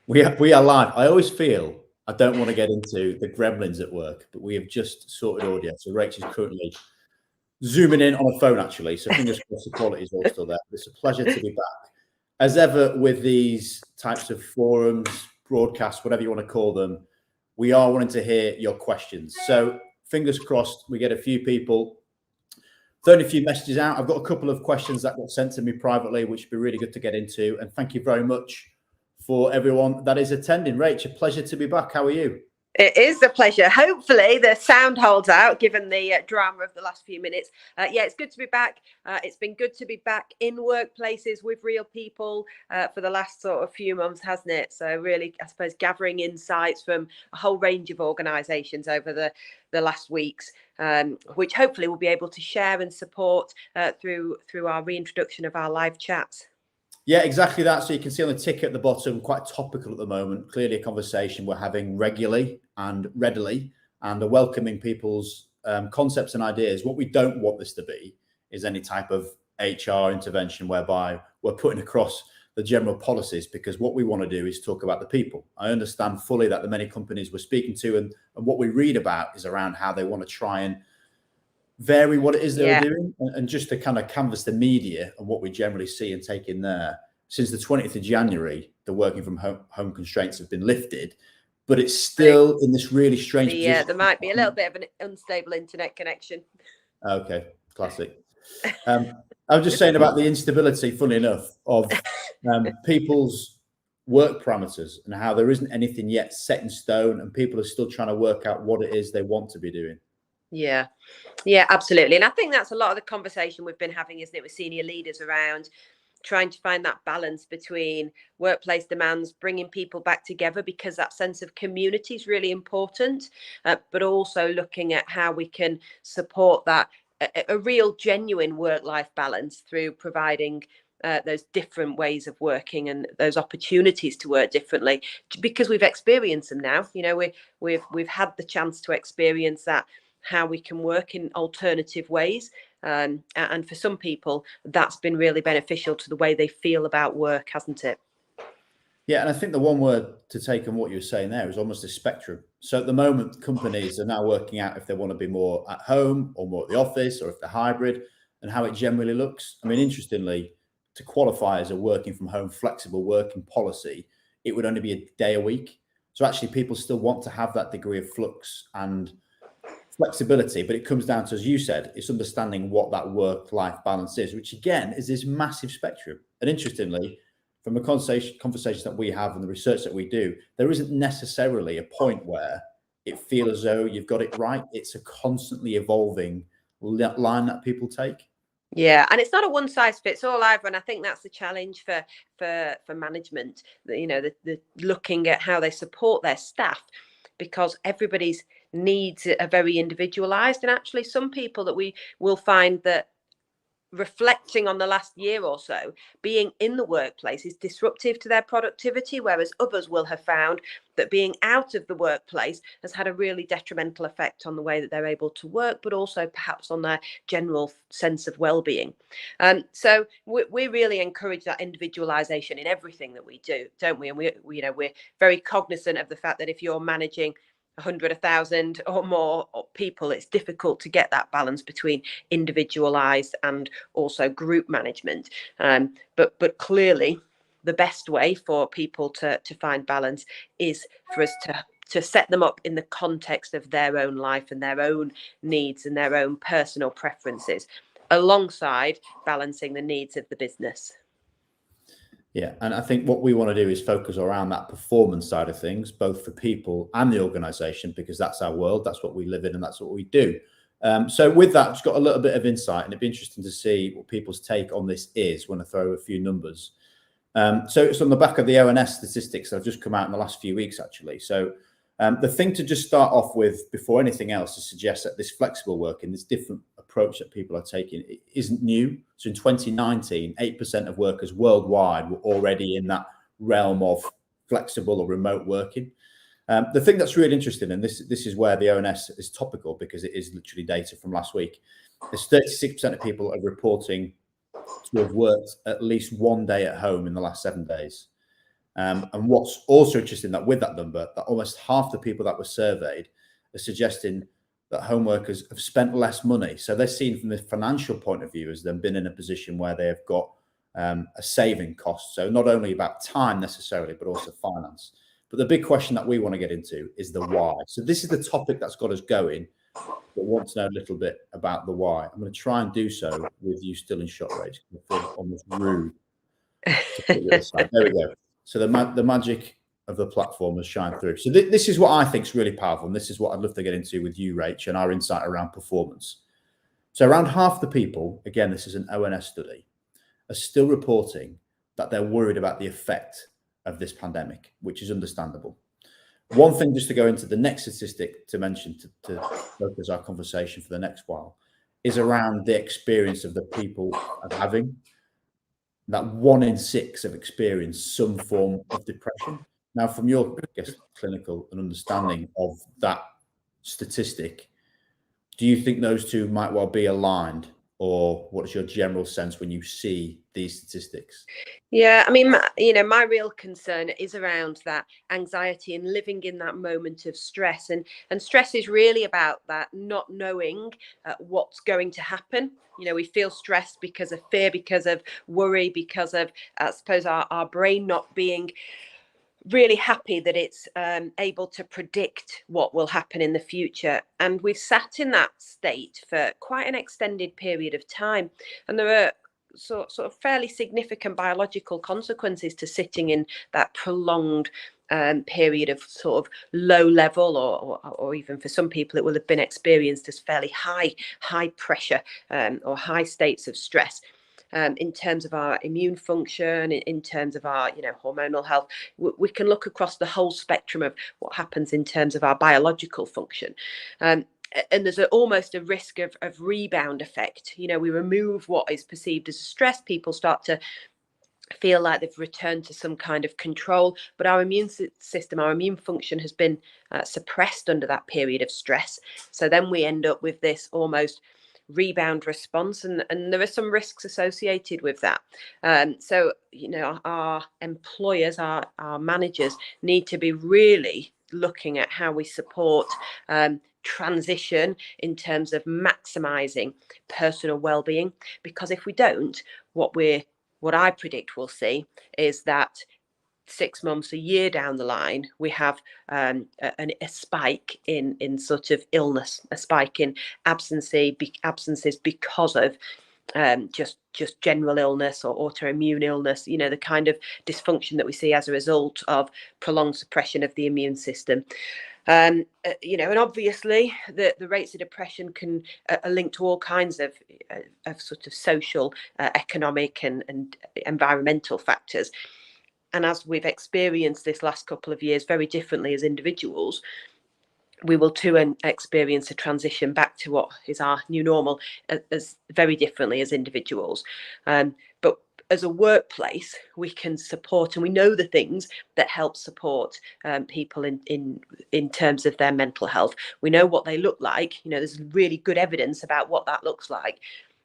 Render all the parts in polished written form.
We are live. I always feel I don't want to get into the gremlins at work, but we have just sorted audio. So Rach is currently zooming in on a phone, actually. So fingers crossed the quality is all still there. It's a pleasure to be back. As ever with these types of forums, broadcasts, whatever you want to call them, we are wanting to hear your questions. So fingers crossed we get a few people throwing a few messages out. I've got a couple of questions that got sent to me privately, which would be really good to get into. And thank you very much for everyone that is attending. Rach, a pleasure to be back. How are you? It is a pleasure. Hopefully the sound holds out given the drama of the last few minutes. Yeah, it's good to be back. It's been good to be back in workplaces with real people for the last sort of few months, hasn't it? So really, I suppose, gathering insights from a whole range of organisations over the last weeks, which hopefully we'll be able to share and support through our reintroduction of our live chats. Yeah, exactly that. So you can see on the tick at the bottom, quite topical at the moment, clearly a conversation we're having regularly and readily and are welcoming people's concepts and ideas. What we don't want this to be is any type of HR intervention whereby we're putting across the general policies, because what we want to do is talk about the people. I understand fully that the many companies we're speaking to and what we read about is around how they want to try and vary what it is they're doing, and just to kind of canvass the media and what we generally see and take in there. Since the 20th of January, the working from home constraints have been lifted, but it's still in this really strange position. There might be a little bit of an unstable internet connection. Okay, classic. I was just saying about the instability, funny enough, of people's work parameters and how there isn't anything yet set in stone and people are still trying to work out what it is they want to be doing. Yeah, absolutely. And I think that's a lot of the conversation we've been having, isn't it, with senior leaders around trying to find that balance between workplace demands, bringing people back together, because that sense of community is really important, but also looking at how we can support that, a real genuine work-life balance through providing those different ways of working and those opportunities to work differently, because we've experienced them now. You know, we've had the chance to experience that, how we can work in alternative ways. And for some people, that's been really beneficial to the way they feel about work, hasn't it? Yeah, and I think the one word to take on what you were saying there is almost a spectrum. So at the moment, companies are now working out if they want to be more at home or more at the office, or if they're hybrid, and how it generally looks. I mean, interestingly, to qualify as a working from home flexible working policy, it would only be a day a week. So actually, people still want to have that degree of flux and flexibility, but it comes down to, as you said, it's understanding what that work-life balance is, which again is this massive spectrum. And interestingly, from the conversations that we have and the research that we do, there isn't necessarily a point where it feels as though you've got it right. It's a constantly evolving line that people take. Yeah, and it's not a one size fits all either, and I think that's the challenge for management. You know, the looking at how they support their staff, because everybody's needs are very individualized, and actually some people that we will find that reflecting on the last year or so, being in the workplace is disruptive to their productivity, whereas others will have found that being out of the workplace has had a really detrimental effect on the way that they're able to work, but also perhaps on their general sense of well-being. So we really encourage that individualization in everything that we do, don't we? And we're very cognizant of the fact that if you're managing 100, 1,000 or more people, it's difficult to get that balance between individualized and also group management. But clearly, the best way for people to find balance is for us to set them up in the context of their own life and their own needs and their own personal preferences, alongside balancing the needs of the business. Yeah, and I think what we want to do is focus around that performance side of things, both for people and the organisation, because that's our world, that's what we live in, and that's what we do. So with that, I've just got a little bit of insight, and it'd be interesting to see what people's take on this is when I throw a few numbers. So it's on the back of the ONS statistics that have just come out in the last few weeks, actually. So the thing to just start off with before anything else is suggest that this flexible working, this different approach that people are taking, it isn't new. So in 2019, 8% of workers worldwide were already in that realm of flexible or remote working. The thing that's really interesting, and this is where the ONS is topical because it is literally data from last week, is 36% of people are reporting to have worked at least one day at home in the last 7 days. And what's also interesting that with that number, that almost half the people that were surveyed are suggesting that home workers have spent less money. So they're seen from the financial point of view as them being in a position where they have got a saving cost. So not only about time necessarily, but also finance. But the big question that we want to get into is the why. So this is the topic that's got us going, but want to know a little bit about the why. I'm going to try and do so with you still in shot, Rach. I feel almost rude to put you aside. There we go. So the magic of the platform has shined through. So this is what I think is really powerful, and this is what I'd love to get into with you, Rach, and our insight around performance. So around half the people, again, this is an ONS study, are still reporting that they're worried about the effect of this pandemic, which is understandable. One thing just to go into the next statistic to mention to focus our conversation for the next while is around the experience of the people of having that 1 in 6 have experienced some form of depression. Now, from your, I guess, clinical and understanding of that statistic, do you think those two might well be aligned, or what is your general sense when you see these statistics? Yeah, I mean, my real concern is around that anxiety and living in that moment of stress. And stress is really about that not knowing what's going to happen. We feel stressed because of fear, because of worry, because of, I suppose, our brain not being really happy that it's able to predict what will happen in the future. And we've sat in that state for quite an extended period of time. And there are sort of fairly significant biological consequences to sitting in that prolonged period of sort of low level, or even for some people it will have been experienced as fairly high pressure or high states of stress. In terms of our immune function, in terms of our hormonal health, we can look across the whole spectrum of what happens in terms of our biological function. And there's almost a risk of rebound effect. We remove what is perceived as stress, people start to feel like they've returned to some kind of control, but our immune system, our immune function has been suppressed under that period of stress. So then we end up with this almost rebound response, and there are some risks associated with that. So our employers, our managers need to be really looking at how we support transition in terms of maximizing personal well-being, because if we don't, what I predict we'll see is that 6 months, a year down the line, we have a spike in sort of illness, a spike in absences because of just general illness or autoimmune illness, the kind of dysfunction that we see as a result of prolonged suppression of the immune system. And obviously the rates of depression are linked to all kinds of sort of social, economic and environmental factors. And as we've experienced this last couple of years very differently as individuals, we will too experience a transition back to what is our new normal as very differently as individuals. But as a workplace, we can support, and we know the things that help support people in terms of their mental health. We know what they look like. There's really good evidence about what that looks like.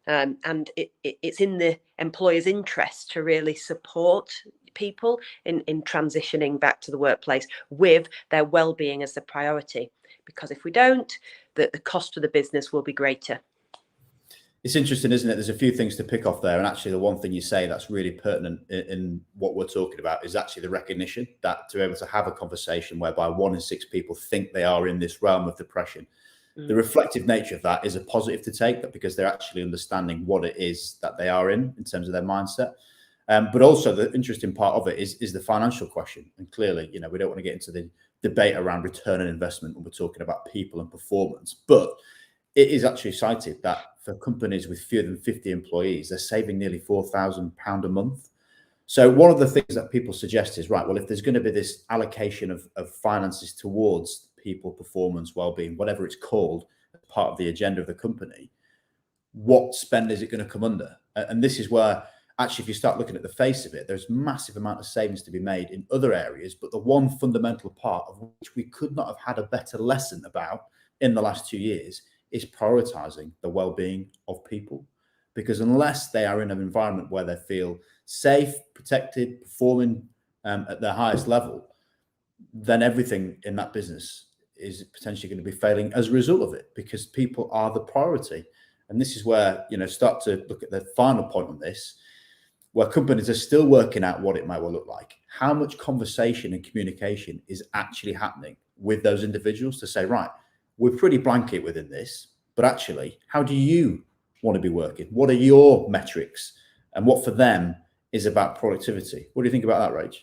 And it's in the employer's interest to really support people in transitioning back to the workplace with their well-being as the priority, because if we don't, the cost to the business will be greater. It's interesting, isn't it? There's a few things to pick off there, and actually the one thing you say that's really pertinent in what we're talking about is actually the recognition that to be able to have a conversation whereby 1 in 6 people think they are in this realm of depression. The reflective nature of that is a positive to take, that because they're actually understanding what it is that they are in terms of their mindset. But also the interesting part of it is the financial question. And clearly, we don't want to get into the debate around return on investment when we're talking about people and performance. But it is actually cited that for companies with fewer than 50 employees, they're saving nearly £4,000 a month. So one of the things that people suggest is, right, well, if there's going to be this allocation of finances towards people, performance, well-being, whatever it's called, as part of the agenda of the company, what spend is it going to come under? And this is where, actually, if you start looking at the face of it, there's massive amount of savings to be made in other areas. But the one fundamental part of which we could not have had a better lesson about in the last 2 years is prioritizing the well-being of people. Because unless they are in an environment where they feel safe, protected, performing at their highest level, then everything in that business is potentially going to be failing as a result of it, because people are the priority. And this is where, start to look at the final point on this, where companies are still working out what it might well look like. How much conversation and communication is actually happening with those individuals to say, right, we're pretty blanket within this, but actually, how do you want to be working? What are your metrics? And what for them is about productivity? What do you think about that, Rach?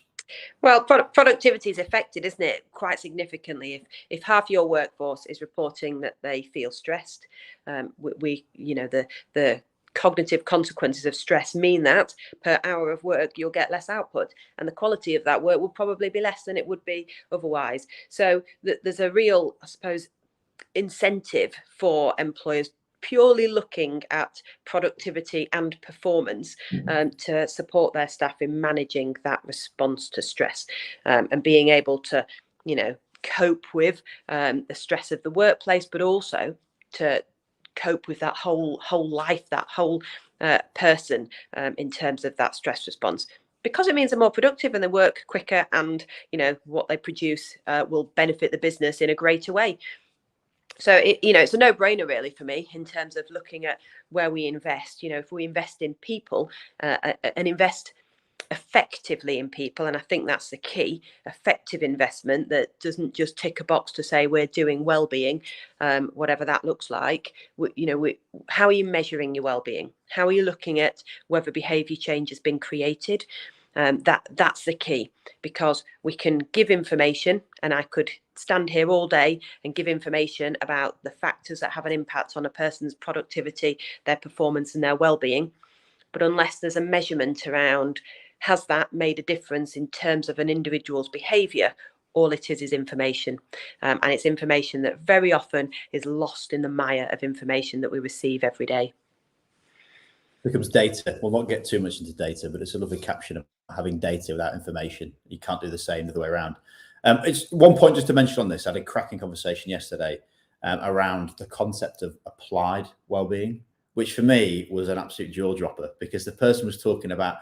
Well, productivity is affected, isn't it, quite significantly. If half your workforce is reporting that they feel stressed, the cognitive consequences of stress mean that per hour of work you'll get less output, and the quality of that work will probably be less than it would be otherwise. So there's a real, I suppose, incentive for employers purely looking at productivity and performance to support their staff in managing that response to stress, and being able to, cope with the stress of the workplace, but also to cope with that whole life, that whole person, in terms of that stress response, because it means they're more productive and they work quicker, and what they produce will benefit the business in a greater way. So it's a no-brainer really for me in terms of looking at where we invest. If we invest in people and invest effectively in people, and I think that's the key, effective investment that doesn't just tick a box to say we're doing well-being, whatever that looks like. How are you measuring your well-being? How are you looking at whether behaviour change has been created? That's the key, because we can give information, and I could stand here all day and give information about the factors that have an impact on a person's productivity, their performance and their well-being. But unless there's a measurement around, has that made a difference in terms of an individual's behaviour, all it is information. And it's information that very often is lost in the mire of information that we receive every day. Becomes data. We'll not get too much into data, but it's a lovely caption of having data without information. You can't do the same the other way around. It's one point just to mention on this. I had a cracking conversation yesterday around the concept of applied well-being, which for me was an absolute jaw dropper, because the person was talking about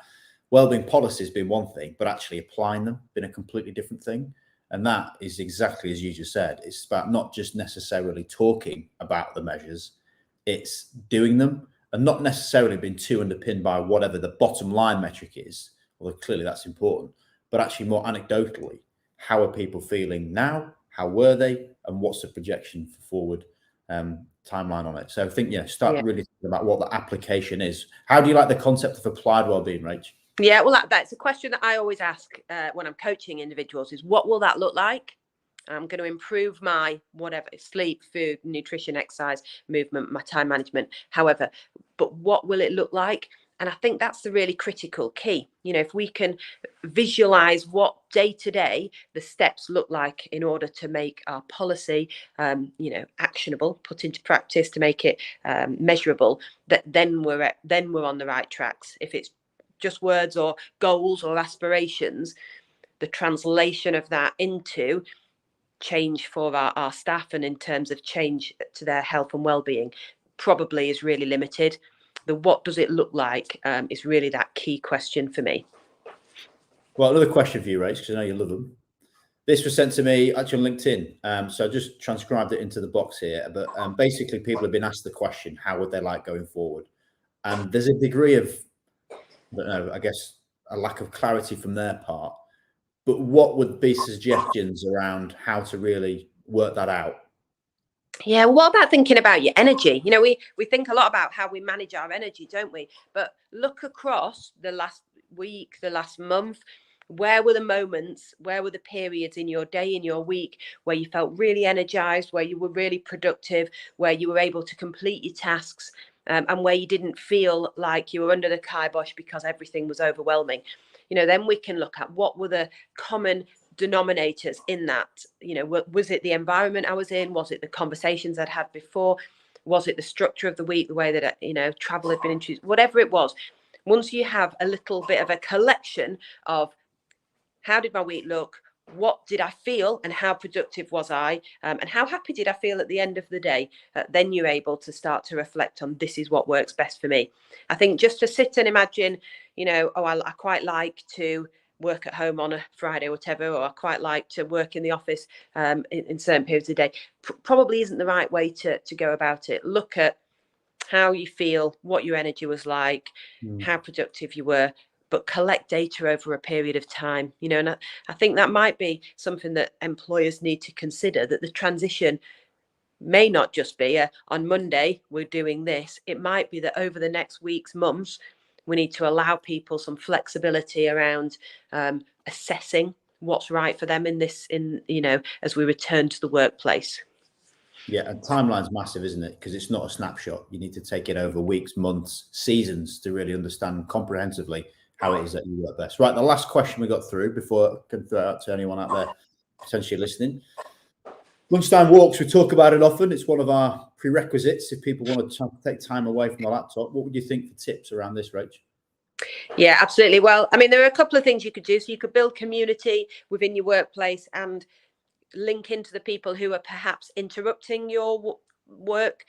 well-being policies being one thing, but actually applying them being a completely different thing. And that is exactly as you just said. It's about not just necessarily talking about the measures, it's doing them, and not necessarily being too underpinned by whatever the bottom line metric is, although clearly that's important, but actually more anecdotally, how are people feeling now? How were they? And what's the projection for forward timeline on it? So I think, start really thinking about what the application is. How do you like the concept of applied wellbeing, Rach? Yeah, well, that's a question that I always ask when I'm coaching individuals is, what will that look like? I'm going to improve my whatever, sleep, food, nutrition, exercise, movement, my time management, however, but what will it look like? And I think that's the really critical key. If we can visualize what day to day the steps look like in order to make our policy, actionable, put into practice, to make it measurable, then we're on the right tracks. If it's just words or goals or aspirations, the translation of that into change for our staff and in terms of change to their health and well-being probably is really limited. The what does it look like is really that key question for me. Well, another question for you, Rach, because I know you love them. This was sent to me actually on LinkedIn. So I just transcribed it into the box here. But basically, people have been asked the question, how would they like going forward? And there's a degree of, I guess, a lack of clarity from their part. But what would be suggestions around how to really work that out? Yeah, what about thinking about your energy? We think a lot about how we manage our energy, don't we? But look across the last week, the last month. Where were the moments, where were the periods in your day, in your week, where you felt really energized, where you were really productive, where you were able to complete your tasks, and where you didn't feel like you were under the kibosh because everything was overwhelming? Then we can look at what were the common denominators in that. Was it the environment I was in? Was it the conversations I'd had before? Was it the structure of the week, the way that travel had been introduced? Whatever it was, once you have a little bit of a collection of how did my week look, what did I feel, and how productive was I, and how happy did I feel at the end of the day, then you're able to start to reflect on, this is what works best for me. I think just to sit and imagine, I quite like to work at home on a Friday or whatever, or I quite like to work in the office in certain periods of the day, probably isn't the right way to go about it. Look at how you feel, what your energy was like, how productive you were, but collect data over a period of time, you know. And I think that might be something that employers need to consider, that the transition may not just be on Monday we're doing this. It might be that over the next weeks, months, we need to allow people some flexibility around assessing what's right for them as we return to the workplace. Yeah, and timeline's massive, isn't it? Because it's not a snapshot. You need to take it over weeks, months, seasons to really understand comprehensively how it is that you work best. Right, the last question we got through before I can throw it out to anyone out there potentially listening. Lunchtime walks, we talk about it often. It's one of our prerequisites if people want to take time away from the laptop. What would you think for tips around this, Rach? Yeah, absolutely. Well, I mean, there are a couple of things you could do. So you could build community within your workplace and link into the people who are perhaps interrupting your work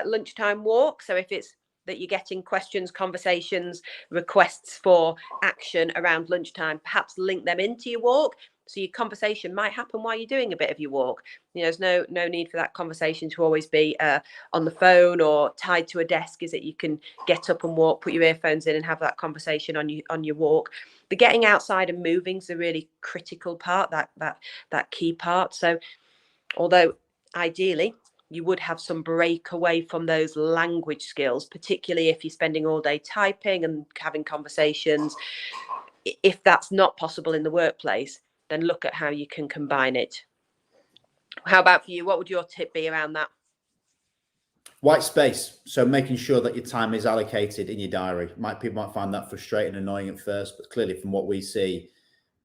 lunchtime walk. So if it's that you're getting questions, conversations, requests for action around lunchtime, perhaps link them into your walk. So your conversation might happen while you're doing a bit of your walk. You know, there's no need for that conversation to always be on the phone or tied to a desk. Is that you can get up and walk, put your earphones in and have that conversation on your walk. The getting outside and moving is a really critical part, that key part. So although ideally you would have some break away from those language skills, particularly if you're spending all day typing and having conversations, if that's not possible in the workplace, then look at how you can combine it. How about for you? What would your tip be around that? White space. So making sure that your time is allocated in your diary. People might find that frustrating and annoying at first, but clearly from what we see,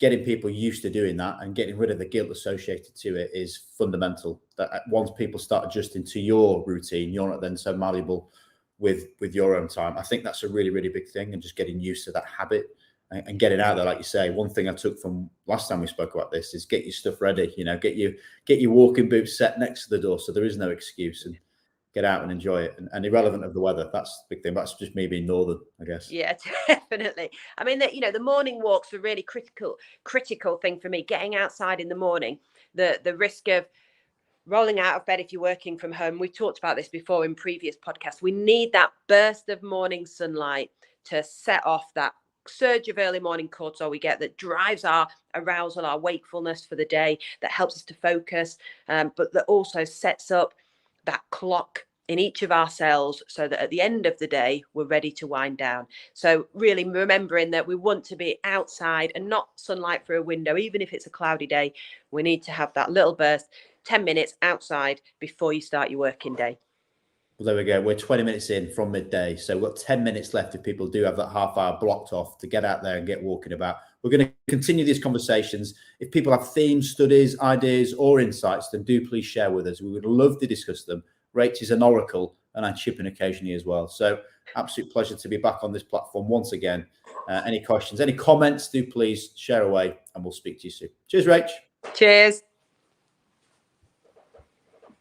getting people used to doing that and getting rid of the guilt associated to it is fundamental. That once people start adjusting to your routine, you're not then so malleable with your own time. I think that's a really, really big thing, and just getting used to that habit and getting out there. Like you say, one thing I took from last time we spoke about this is get your stuff ready, you know, get your walking boots set next to the door so there is no excuse, and get out and enjoy it, and irrelevant of the weather. That's the big thing. That's just me being northern, I guess. Yeah, definitely. I mean, the morning walks are really critical thing for me. Getting outside in the morning, the risk of rolling out of bed if you're working from home. We've talked about this before in previous podcasts. We need that burst of morning sunlight to set off that surge of early morning cortisol we get that drives our arousal, our wakefulness for the day, that helps us to focus, but that also sets up that clock in each of our cells so that at the end of the day we're ready to wind down. So really remembering that we want to be outside and not sunlight through a window. Even if it's a cloudy day, we need to have that little burst, 10 minutes outside before you start your working day. Well, there we go. We're 20 minutes in from midday, so we've got 10 minutes left if people do have that half hour blocked off to get out there and get walking about. We're going to continue these conversations. If people have themes, studies, ideas, or insights, then do please share with us. We would love to discuss them. Rach is an oracle, and I chip in occasionally as well. So absolute pleasure to be back on this platform once again. Any questions, any comments, do please share away, and we'll speak to you soon. Cheers, Rach. Cheers.